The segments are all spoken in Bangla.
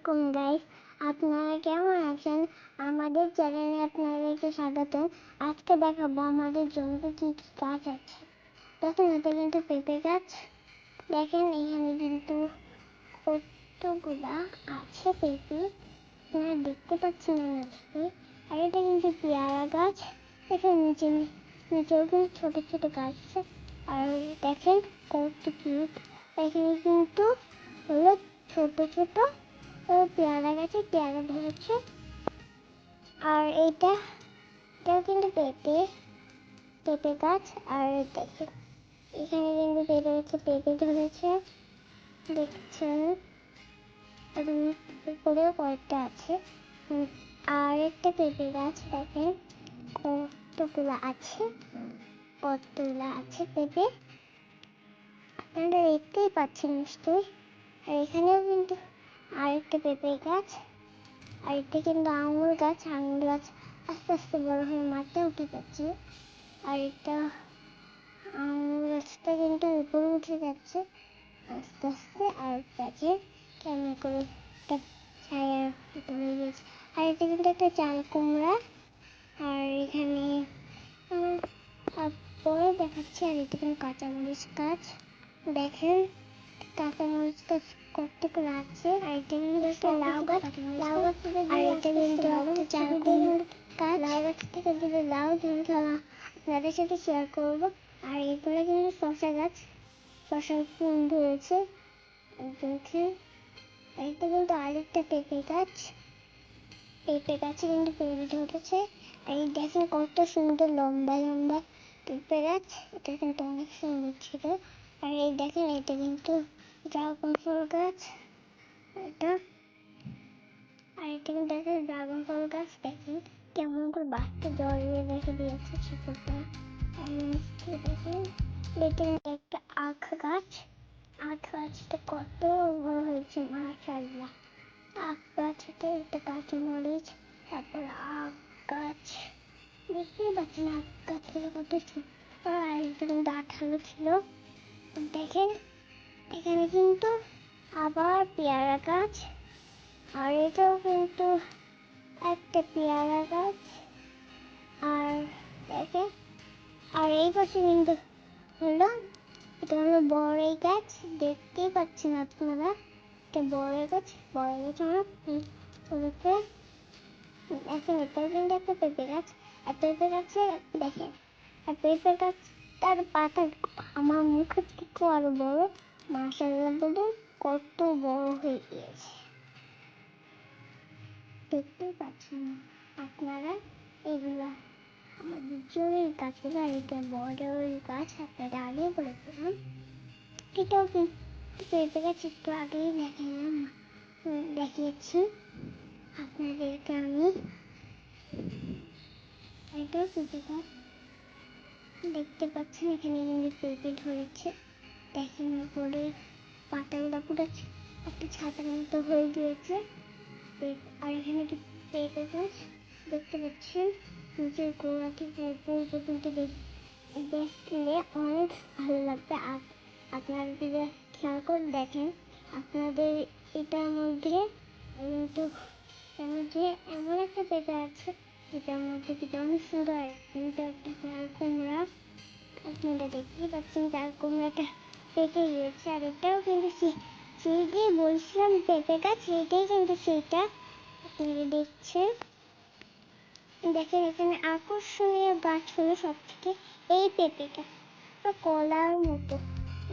আলাইকুম গাইস, আপনারা কেমন আছেন? আমাদের চ্যানেলে আপনাদেরকে স্বাগত। আজকে দেখাবো আমাদের জমিতে কি কি গাছ আছে। দেখেন, এটা কিন্তু পেঁপে গাছ। দেখেন এখানে কিন্তু কতগুলা আছে পেঁপে, আপনারা দেখতে পাচ্ছেন না আজকে। আর এটা কিন্তু পেয়ারা গাছ। দেখেন নিচেও কিন্তু ছোট ছোট গাছ আছে। আর দেখেন কত কিউট। এখানে কিন্তু হলো ছোট ছোট পেয়ারা গাছে পেয়ারা ধরেছে। আর এটাও কিন্তু পেঁপে গাছ। আর দেখেন এখানে কিন্তু পেঁপে ধরেছে, দেখছেন। উপরেও কয়েকটা আছে। আর একটা পেঁপে গাছ দেখেন কতগুলো আছে পেঁপে, আপনারা দেখতেই পাচ্ছেন নিশ্চয়ই। আর এখানেও কিন্তু আরেকটা পেঁপে গাছ। আর এটা কিন্তু আঙুর গাছ আস্তে আস্তে বড় হয়ে মাঠে উঠে যাচ্ছে। আর এটা আঙুর গাছটা কিন্তু উপরে উঠে যাচ্ছে আস্তে আস্তে। আর গাছে কেমন করে একটা ছায়া ধরে গেছে। আর এটা কিন্তু একটা চাল কুমড়া। আর এখানে পরে দেখাচ্ছি। আর এটা কিন্তু কাঁচামরিচ গাছ। দেখেন কাঁচামরিচ গাছ কতগুলো আছে। আর এটা কিন্তু একটা লাউ গাছ। আর এটা কিন্তু একটা চাল কুমড়ো গাছ। লাউ গাছ থেকে কিন্তু লাউ কিন্তু আপনাদের সাথে শেয়ার করবো। আর এরপরে কিন্তু শসা গাছ, শসার ফুল ধরেছে দেখেন। এটা কিন্তু আরেকটা পেঁপে গাছে কিন্তু পেঁপে ধরেছে। আর এই দেখেন কত সুন্দর লম্বা লম্বা পেঁপে গাছ। এটা কিন্তু অনেক সুন্দর ছিল। আর এই দেখেন এটা কিন্তু ড্রাগন ফল গাছ। এটা কিন্তু দেখেন ড্রাগন ফল গাছ। দেখেন কেমন করে বাড়তে জড়িয়ে রেখে দিয়েছে শিকড়টা। দেখেন এটা একটা আখ গাছটা কত বড় হয়েছে মাশাআল্লাহ। আখ গাছটা একটা কাঁচামরিচ, তারপর আখ গাছ। দেখতেই পাচ্ছেন আখ গাছগুলো কত ছোট। আর এটা কিন্তু আঠালো ছিল। দেখেন এখানে কিন্তু আবার পেয়ারা গাছ। আর এটাও কিন্তু একটা পেয়ারা গাছ। আর দেখেন আর এই পাশে কিন্তু এটা হলো বড়ই গাছ। দেখতেই পাচ্ছেন আপনারা, এটা বড়ই গাছ অনেক দেখেন এটাও কিন্তু একটা পেঁপে গাছ। আর পেঁপে গাছে দেখেন, আর পেঁপে গাছ তার পাতা আমার মুখের থেকে আরো বড়। মাশাআল্লাহ বলুন কত বড় হয়ে গিয়েছে, দেখতেই পাচ্ছেন আপনারা। এগুলা আমাদের জমির গাছের। আর এটা বড়ই গাছ, আপনারা আগে বলেছিলাম। এটাও কিন্তু পেঁপে গাছ, একটু আগেই দেখিয়েছি আপনাদেরকে আমি। এটাও পেঁপে গাছ, দেখতে পাচ্ছেন এখানে কিন্তু পেঁপে ধরেছে। দেখেন উপরে পাতাগুলো পুরো একটা ছাতার মতো হয়ে গিয়েছে। আর এখানে একটি পেঁপে গাছ দেখতে পাচ্ছেন। নিচের গোড়া থেকে উপর পর্যন্ত দেখলে অনেক ভালো লাগবে। আপনারা যদি খেয়াল করে দেখেন, আপনাদের এটার মধ্যে এমন একটা পেঁপে আছে যেটার মধ্যে কিন্তু অনেক সুন্দর। এটা একটা চাল কুমড়া, আপনারা দেখতেই পাচ্ছেন চাল কুমড়াটা পেকে গিয়েছে। আর এটাও কিন্তু সেই যে বলছিলাম পেঁপে গাছ, এটাই কিন্তু সেইটা আপনারা দেখছেন। দেখেন এখানে আকর্ষণীয় গাছ হলো সব থেকে এই পেঁপেটা, কলার মতো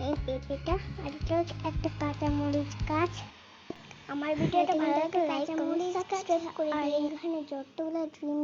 এই পেঁপেটা। আর এটা হচ্ছে একটা কাঁচামরিচ গাছ। আমার ভিডিওটা ভালো লাগলে লাইক কমেন্ট সাবস্ক্রাইব করে দিন। আর এখানে যতগুলো ড্রিম